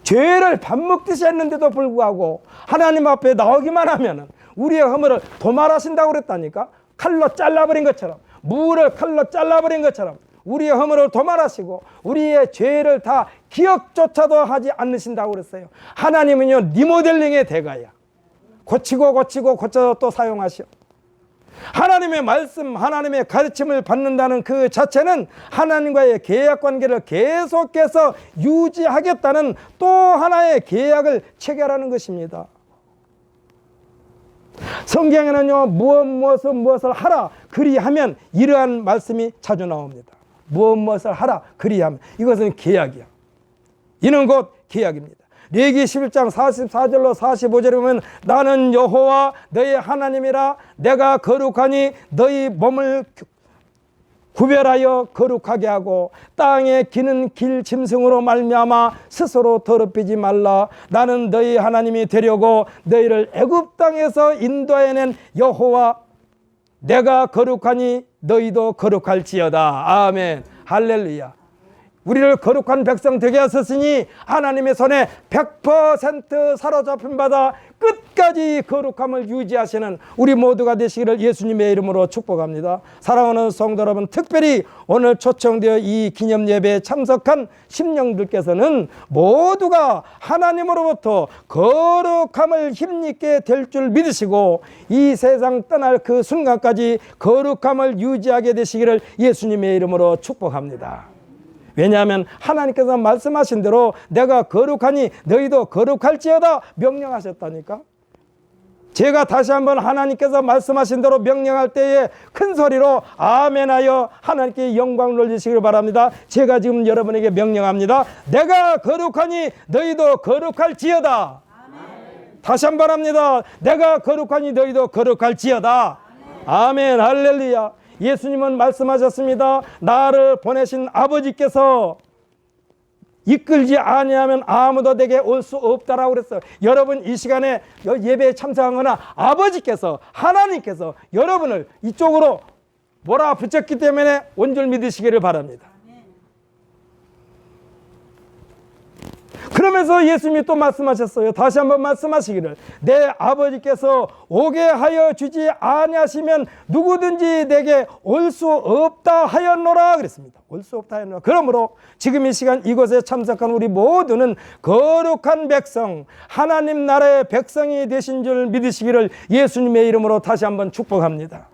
죄를 밥 먹듯이 했는데도 불구하고 하나님 앞에 나오기만 하면 우리의 허물을 도말하신다고 그랬다니까. 칼로 잘라버린 것처럼, 무를 칼로 잘라버린 것처럼 우리의 허물을 도말하시고 우리의 죄를 다 기억조차도 하지 않으신다고 그랬어요. 하나님은요 리모델링의 대가야. 고쳐서 또 사용하시오. 하나님의 말씀, 하나님의 가르침을 받는다는 그 자체는 하나님과의 계약 관계를 계속해서 유지하겠다는 또 하나의 계약을 체결하는 것입니다. 성경에는요 무엇을 하라 그리하면 이러한 말씀이 자주 나옵니다. 무엇을 하라 그리하면, 이것은 계약이야. 이는 곧 계약입니다. 레위기 11장 44절로 45절에 보면 나는 여호와 너희 하나님이라, 내가 거룩하니 너희 몸을 구별하여 거룩하게 하고 땅에 기는 길 짐승으로 말미암아 스스로 더럽히지 말라. 나는 너희 하나님이 되려고 너희를 애굽 땅에서 인도해낸 여호와 내가 거룩하니 너희도 거룩할지어다. 아멘. 할렐루야. 우리를 거룩한 백성 되게 하셨으니 하나님의 손에 100% 사로잡힌 바다 끝까지 거룩함을 유지하시는 우리 모두가 되시기를 예수님의 이름으로 축복합니다. 사랑하는 성도 여러분, 특별히 오늘 초청되어 이 기념 예배에 참석한 심령들께서는 모두가 하나님으로부터 거룩함을 힘있게 될 줄 믿으시고 이 세상 떠날 그 순간까지 거룩함을 유지하게 되시기를 예수님의 이름으로 축복합니다. 왜냐하면 하나님께서 말씀하신 대로 내가 거룩하니 너희도 거룩할지어다 명령하셨다니까. 제가 다시 한번 하나님께서 말씀하신 대로 명령할 때에 큰 소리로 아멘하여 하나님께 영광을 올리시길 바랍니다. 제가 지금 여러분에게 명령합니다. 내가 거룩하니 너희도 거룩할지어다. 아멘. 다시 한번 합니다. 내가 거룩하니 너희도 거룩할지어다. 아멘. 할렐루야. 예수님은 말씀하셨습니다. 나를 보내신 아버지께서 이끌지 아니하면 아무도 내게 올 수 없다라고 그랬어요. 여러분 이 시간에 예배에 참석하거나 아버지께서 하나님께서 여러분을 이쪽으로 몰아붙였기 때문에 온 줄 믿으시기를 바랍니다. 그러면서 예수님이 또 말씀하셨어요. 다시 한번 말씀하시기를 내 아버지께서 오게 하여 주지 아니하시면 누구든지 내게 올 수 없다 하였노라 그랬습니다. 올 수 없다 하였노라. 그러므로 지금 이 시간 이곳에 참석한 우리 모두는 거룩한 백성, 하나님 나라의 백성이 되신 줄 믿으시기를 예수님의 이름으로 다시 한번 축복합니다.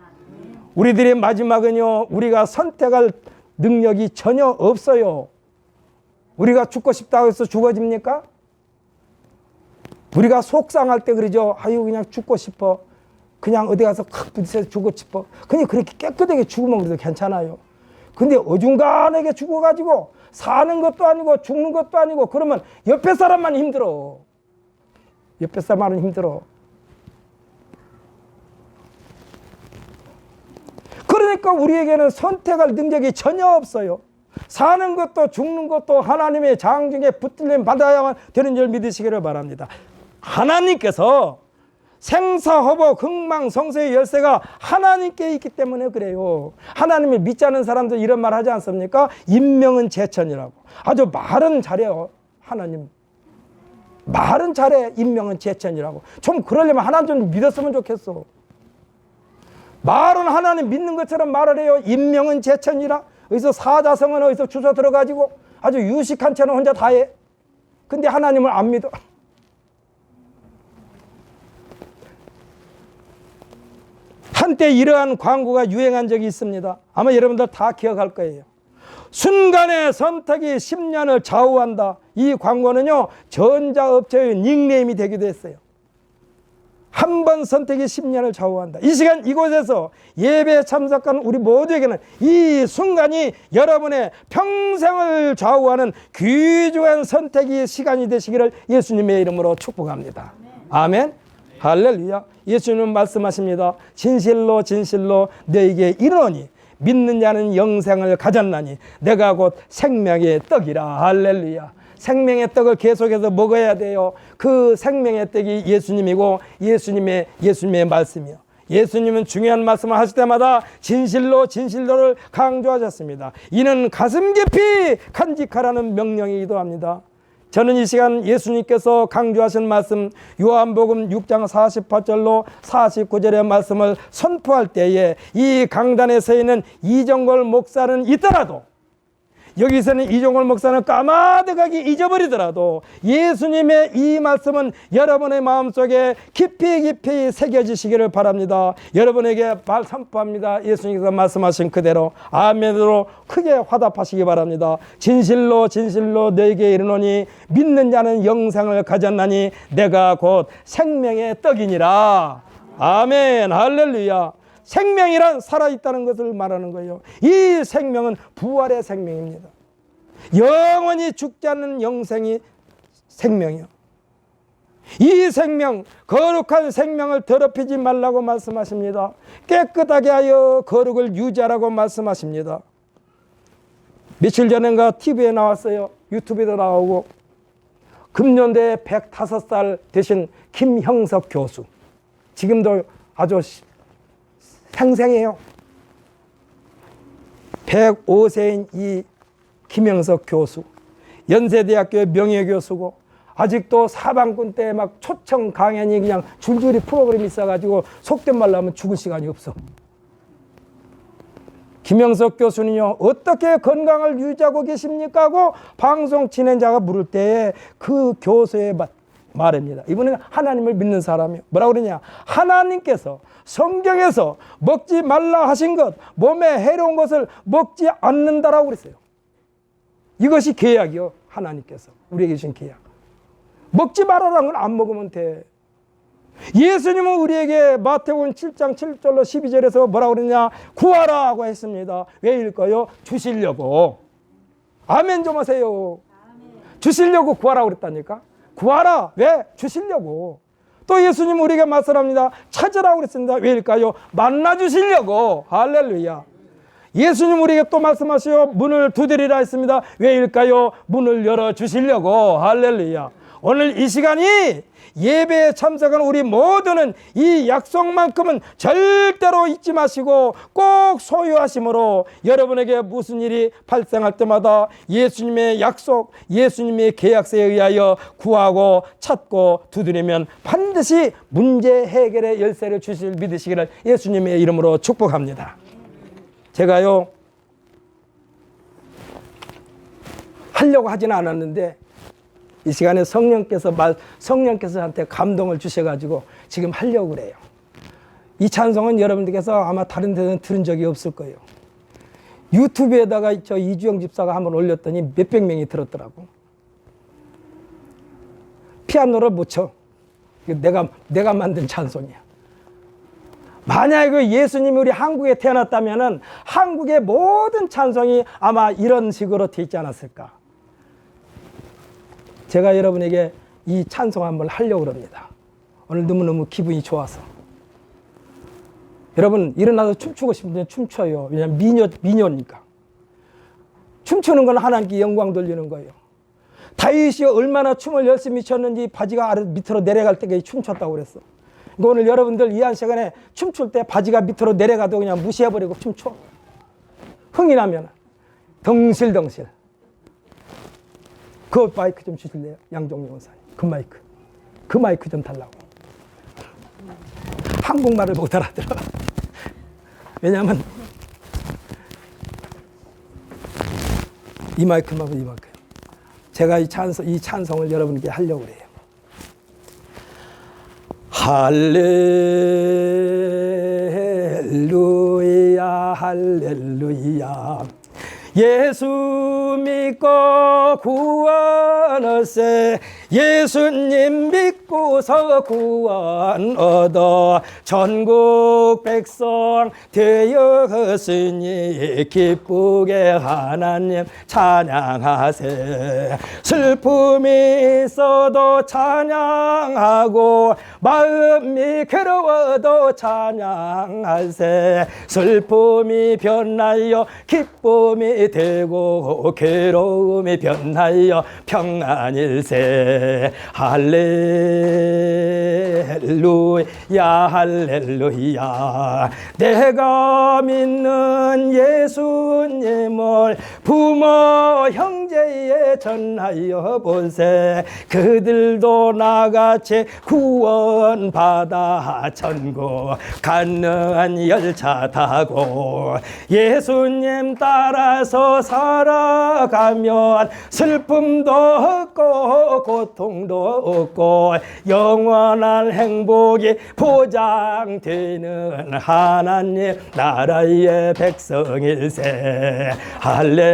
우리들의 마지막은요, 우리가 선택할 능력이 전혀 없어요. 우리가 죽고 싶다고 해서 죽어집니까? 우리가 속상할 때 그러죠. 아유 그냥 죽고 싶어. 그냥 어디 가서 칵 부딪혀서 죽고 싶어. 그냥 그렇게 깨끗하게 죽으면 그래도 괜찮아요. 근데 어중간하게 죽어가지고 사는 것도 아니고 죽는 것도 아니고 그러면 옆에 사람만 힘들어. 옆에 사람만 힘들어. 그러니까 우리에게는 선택할 능력이 전혀 없어요. 사는 것도 죽는 것도 하나님의 장중에 붙들림 받아야만 되는 줄 믿으시기를 바랍니다. 하나님께서 생사허복 흥망성쇠의 열쇠가 하나님께 있기 때문에 그래요. 하나님을 믿지 않는 사람들 이런 말 하지 않습니까? 인명은 제천이라고. 아주 말은 잘해요. 하나님 말은 잘해. 인명은 제천이라고. 좀 그러려면 하나님 좀 믿었으면 좋겠어. 말은 하나님 믿는 것처럼 말을 해요. 인명은 제천이라. 어디서 사자성어는 어디서 주워 들어가지고 아주 유식한 채는 혼자 다 해. 근데 하나님을 안 믿어. 한때 이러한 광고가 유행한 적이 있습니다. 아마 여러분들 다 기억할 거예요. 순간의 선택이 10년을 좌우한다. 이 광고는요, 전자업체의 닉네임이 되기도 했어요. 한 번 선택이 10년을 좌우한다. 이 시간 이곳에서 예배에 참석한 우리 모두에게는 이 순간이 여러분의 평생을 좌우하는 귀중한 선택의 시간이 되시기를 예수님의 이름으로 축복합니다. 아멘. 할렐루야. 예수님은 말씀하십니다. 진실로 진실로 너에게 이르노니 믿는 자는 영생을 가졌나니 내가 곧 생명의 떡이라. 할렐루야. 생명의 떡을 계속해서 먹어야 돼요. 그 생명의 떡이 예수님이고 예수님의 말씀이요. 예수님은 중요한 말씀을 하실 때마다 진실로 진실로를 강조하셨습니다. 이는 가슴 깊이 간직하라는 명령이기도 합니다. 저는 이 시간 예수님께서 강조하신 말씀 요한복음 6장 48절로 49절의 말씀을 선포할 때에 이 강단에 서 있는 이정걸 목사는 있더라도 여기서는 이종걸 목사는 까마득하게 잊어버리더라도 예수님의 이 말씀은 여러분의 마음속에 깊이 깊이 새겨지시기를 바랍니다. 여러분에게 말 선포합니다. 예수님께서 말씀하신 그대로 아멘으로 크게 화답하시기 바랍니다. 진실로 진실로 너에게 이르노니 믿는 자는 영생을 가졌나니 내가 곧 생명의 떡이니라. 아멘. 할렐루야. 생명이란 살아있다는 것을 말하는 거예요. 이 생명은 부활의 생명입니다. 영원히 죽지 않는 영생이 생명이요. 이 생명, 거룩한 생명을 더럽히지 말라고 말씀하십니다. 깨끗하게 하여 거룩을 유지하라고 말씀하십니다. 며칠 전인가 TV에 나왔어요. 유튜브에도 나오고. 금년대 105살 되신 김형석 교수. 지금도 아주 생생해요. 105세인 이 김형석 교수. 연세대학교의 명예교수고 아직도 사방군 때 막 초청 강연이 그냥 줄줄이 프로그램이 있어가지고 속된 말로 하면 죽을 시간이 없어. 김형석 교수는요, 어떻게 건강을 유지하고 계십니까? 하고 방송 진행자가 물을 때에 그 교수의 말입니다. 이분은 하나님을 믿는 사람이에요. 뭐라고 그러냐? 하나님께서 성경에서 먹지 말라 하신 것, 몸에 해로운 것을 먹지 않는다라고 그랬어요. 이것이 계약이요. 하나님께서 우리에게 주신 계약. 먹지 말아라는 건 안 먹으면 돼. 예수님은 우리에게 마태복음 7장 7절로 12절에서 뭐라고 그러냐? 구하라 하고 했습니다. 왜일까요? 주시려고. 아멘 좀 하세요. 주시려고 구하라고 그랬다니까. 구하라. 왜? 주시려고. 또 예수님은 우리에게 말씀합니다. 찾으라고 그랬습니다. 왜일까요? 만나 주시려고. 할렐루야. 예수님 우리에게 또 말씀하시오. 문을 두드리라 했습니다. 왜일까요? 문을 열어 주시려고. 할렐루야. 오늘 이 시간이 예배에 참석하는 우리 모두는 이 약속만큼은 절대로 잊지 마시고 꼭 소유하심으로 여러분에게 무슨 일이 발생할 때마다 예수님의 약속, 예수님의 계약서에 의하여 구하고 찾고 두드리면 반드시 문제 해결의 열쇠를 주실 믿으시기를 예수님의 이름으로 축복합니다. 제가요 하려고 하지는 않았는데 이 시간에 성령께서 저한테 감동을 주셔가지고 지금 하려고 그래요. 이 찬송은 여러분들께서 아마 다른 데는 들은 적이 없을 거예요. 유튜브에다가 저 이주영 집사가 한번 올렸더니 몇백 명이 들었더라고. 피아노를 못 쳐. 내가 만든 찬송이야. 만약에 예수님이 우리 한국에 태어났다면은 한국의 모든 찬송이 아마 이런 식으로 돼 있지 않았을까. 제가 여러분에게 이 찬송 한번 하려고 합니다. 오늘 너무너무 기분이 좋아서. 여러분 일어나서 춤추고 싶으면 춤춰요. 왜냐하면 미녀니까. 춤추는 건 하나님께 영광 돌리는 거예요. 다윗이 얼마나 춤을 열심히 췄는지 바지가 밑으로 내려갈 때 춤췄다고 그랬어. 오늘 여러분들 이 한 시간에 춤출 때 바지가 밑으로 내려가도 그냥 무시해버리고 춤춰. 흥이 나면 덩실덩실. 그 마이크 좀 주실래요? 양종민 원사님. 그 마이크 좀 달라고. 한국말을 못 알아들어. 왜냐하면 이 마이크만 이만큼. 제가 이 찬송을 여러분께 하려고 그래요. 할렐루야 할렐루야 예수 믿고 구원하세 예수님 믿고서 구원 얻어 전국 백성 되었으니 기쁘게 하나님 찬양하세 슬픔이 있어도 찬양하고 마음이 괴로워도 찬양하세 슬픔이 변하여 기쁨이 되고 괴로움이 변하여 평안일세 할렐루야 할렐루야 내가 믿는 예수님을 부모 형제에 전하여 보세 그들도 나같이 구원받아 천국 가는 열차 타고 예수님 따라서 살아가면 슬픔도 없고 고통도 없고 영원한 행복이 보장되는 하나님 나라의 백성일세 할렐루야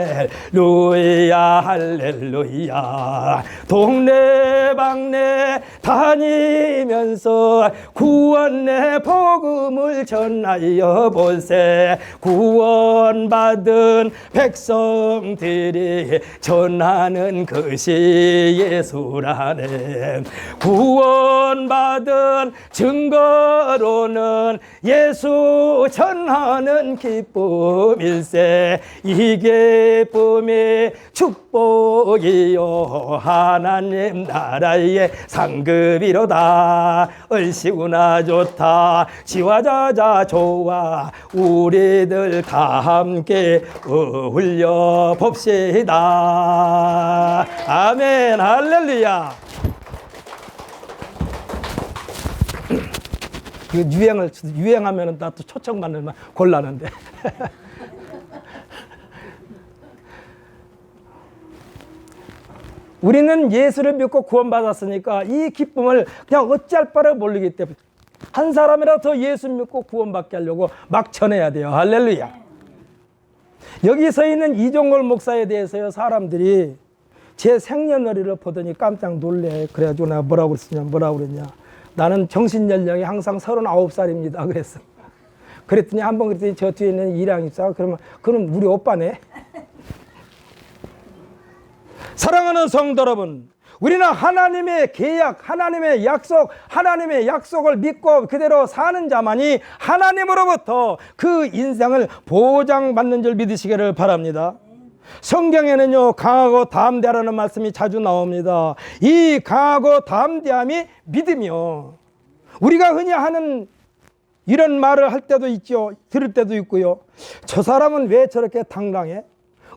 할렐루야 할렐루야. 동네방네 다니면서 구원의 복음을 전하여 보세. 구원받은 백성들이 전하는 것이 예수라네. 구원받은 증거로는 예수 전하는 기쁨일세. 이 기쁨이 축복이요 하나님 나라의 상급이로다. 얼씨구나 좋다 지화자자 좋아. 우리들 다 함께 어울려 봅시다. 아멘 할렐루야. 유행하면 나 또 초청받는 말 곤란한데. 우리는 예수를 믿고 구원받았으니까 이 기쁨을 그냥 어찌할 바를 모르기 때문에 한 사람이라도 더 예수 믿고 구원받게 하려고 막 전해야 돼요. 할렐루야. 여기 서 있는 이종걸 목사에 대해서요, 사람들이 제 생년월일을 보더니 깜짝 놀래. 그래가지고 내가 뭐라고 그랬냐. 나는 정신연령이 항상 39살입니다. 그랬어. 그랬더니 한번 그랬더니 저 뒤에 있는 이랑 입사. 그럼 우리 오빠네. 사랑하는 성도 여러분, 우리는 하나님의 계약, 하나님의 약속을 믿고 그대로 사는 자만이 하나님으로부터 그 인생을 보장받는 줄 믿으시기를 바랍니다. 성경에는요, 강하고 담대하라는 말씀이 자주 나옵니다. 이 강하고 담대함이 믿으며, 우리가 흔히 하는 이런 말을 할 때도 있죠. 들을 때도 있고요. 저 사람은 왜 저렇게 당당해?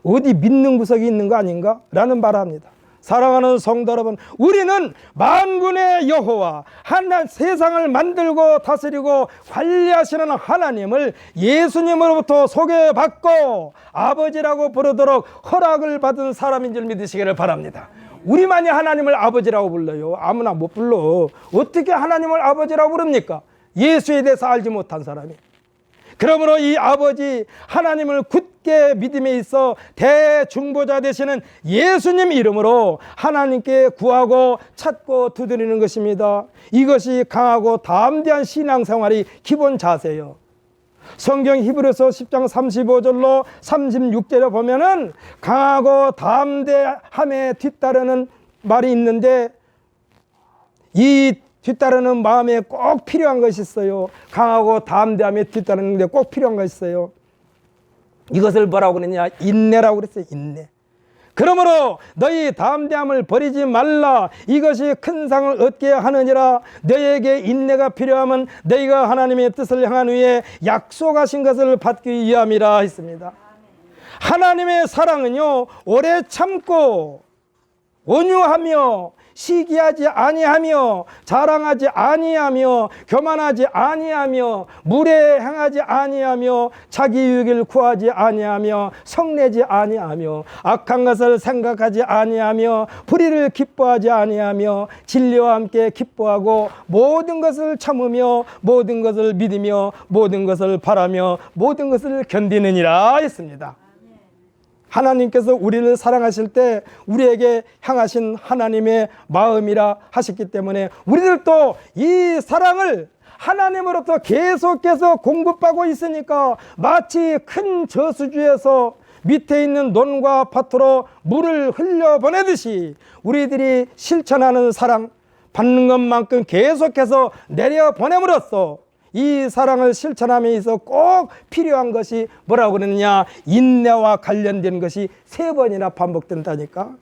어디 믿는 구석이 있는 거 아닌가? 라는 말을 합니다. 사랑하는 성도 여러분, 우리는 만군의 여호와, 세상을 만들고 다스리고 관리하시는 하나님을 예수님으로부터 소개받고 아버지라고 부르도록 허락을 받은 사람인 줄 믿으시기를 바랍니다. 우리만이 하나님을 아버지라고 불러요. 아무나 못 불러. 어떻게 하나님을 아버지라고 부릅니까? 예수에 대해서 알지 못한 사람이. 그러므로 이 아버지 하나님을 굳게 믿음에 있어 대중보자 되시는 예수님 이름으로 하나님께 구하고 찾고 두드리는 것입니다. 이것이 강하고 담대한 신앙생활이 기본 자세예요. 성경 히브리서 10장 35절로 36절에 보면은 강하고 담대함에 뒤따르는 말이 있는데, 이 뒤따르는 마음에 꼭 필요한 것이 있어요. 강하고 담대함에 뒤따르는 데 꼭 필요한 것이 있어요. 이것을 뭐라고 그랬냐? 인내라고 그랬어요. 인내. 그러므로 너희 담대함을 버리지 말라. 이것이 큰 상을 얻게 하느니라. 너희에게 인내가 필요하면 너희가 하나님의 뜻을 향한 후에 약속하신 것을 받기 위함이라 했습니다. 하나님의 사랑은요, 오래 참고 온유하며 시기하지 아니하며 자랑하지 아니하며 교만하지 아니하며 물에 행하지 아니하며 자기 유익을 구하지 아니하며 성내지 아니하며 악한 것을 생각하지 아니하며 불의를 기뻐하지 아니하며 진리와 함께 기뻐하고 모든 것을 참으며 모든 것을 믿으며 모든 것을 바라며 모든 것을 견디느니라 했습니다. 하나님께서 우리를 사랑하실 때 우리에게 향하신 하나님의 마음이라 하셨기 때문에 우리들도 이 사랑을 하나님으로부터 계속해서 공급하고 있으니까 마치 큰 저수지에서 밑에 있는 논과 밭으로 물을 흘려보내듯이 우리들이 실천하는 사랑, 받는 것만큼 계속해서 내려보냄으로써 이 사랑을 실천함에 있어 꼭 필요한 것이 뭐라고 그러느냐? 인내와 관련된 것이 3번이나 반복된다니까.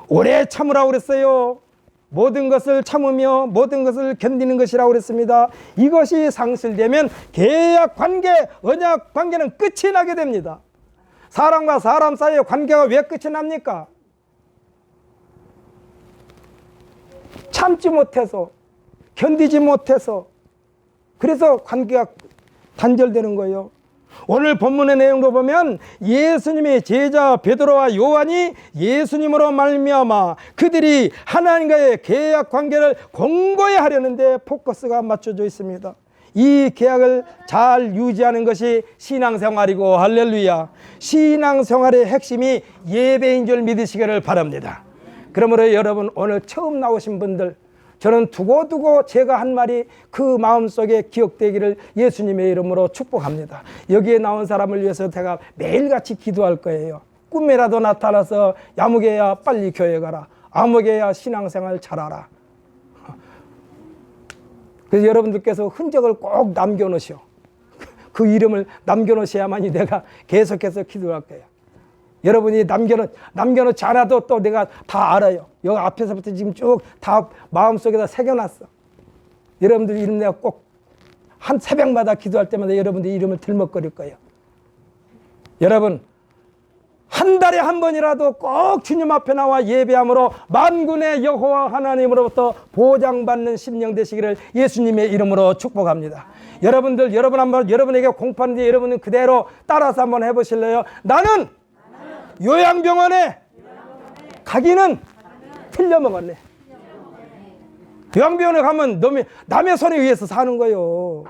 오래 참으라고 그랬어요. 모든 것을 참으며 모든 것을 견디는 것이라고 그랬습니다. 이것이 상실되면 계약 관계, 언약 관계는 끝이 나게 됩니다. 사람과 사람 사이의 관계가 왜 끝이 납니까? 참지 못해서, 견디지 못해서, 그래서 관계가 단절되는 거예요. 오늘 본문의 내용도 보면 예수님의 제자 베드로와 요한이 예수님으로 말미암아 그들이 하나님과의 계약 관계를 공고히 하려는데 포커스가 맞춰져 있습니다. 이 계약을 잘 유지하는 것이 신앙생활이고, 할렐루야. 신앙생활의 핵심이 예배인 줄 믿으시기를 바랍니다. 그러므로 여러분, 오늘 처음 나오신 분들, 저는 두고두고 제가 한 말이 그 마음속에 기억되기를 예수님의 이름으로 축복합니다. 여기에 나온 사람을 위해서 제가 매일같이 기도할 거예요. 꿈에라도 나타나서 야무개야 빨리 교회 가라, 아무개야 신앙생활 잘하라. 그래서 여러분들께서 흔적을 꼭 남겨놓으시오. 그 이름을 남겨놓으셔야만이 내가 계속해서 기도할 거예요. 여러분이 남겨놓지 않아도 또 내가 다 알아요. 여기 앞에서부터 지금 쭉 다 마음속에다 새겨놨어. 여러분들 이름 내가 꼭 한 새벽마다 기도할 때마다 여러분들 이름을 들먹거릴 거예요. 여러분, 한 달에 한 번이라도 꼭 주님 앞에 나와 예배함으로 만군의 여호와 하나님으로부터 보장받는 심령 되시기를 예수님의 이름으로 축복합니다. 여러분들, 여러분 한번 여러분에게 공포하는데 여러분은 그대로 따라서 한번 해보실래요? 나는 요양병원에 가기는 틀려먹었네. 요양병원에 가면 남의 손에 의해서 사는 거예요.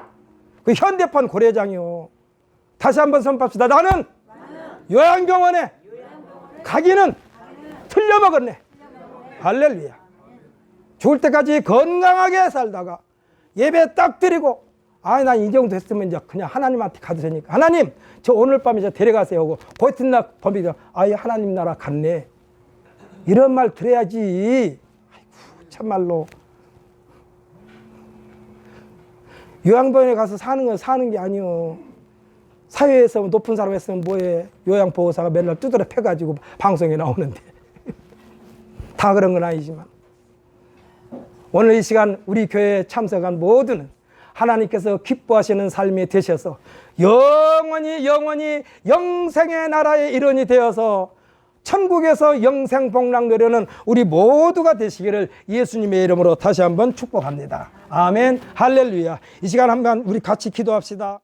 그 현대판 고려장이요. 다시 한번 선포합시다. 나는 요양병원에 가기는 틀려먹었네. 할렐루야. 죽을 때까지 건강하게 살다가 예배 딱 드리고, 난 이 정도 했으면 이제 그냥 하나님한테 가도 되니까, 하나님 저 오늘 밤에 이제 데려가세요 하고, 그 이튿날 밤에 하나님 나라 갔네, 이런 말 들어야지. 아이고, 참말로 요양병원에 가서 사는 건 사는 게 아니요. 사회에서 높은 사람 했으면 뭐해. 요양보호사가 맨날 두드려 패가지고 방송에 나오는데 다 그런 건 아니지만, 오늘 이 시간 우리 교회에 참석한 모두는 하나님께서 기뻐하시는 삶이 되셔서 영원히 영생의 나라의 일원이 되어서 천국에서 영생복락 누리는 우리 모두가 되시기를 예수님의 이름으로 다시 한번 축복합니다. 아멘. 할렐루야. 이 시간 한번 우리 같이 기도합시다.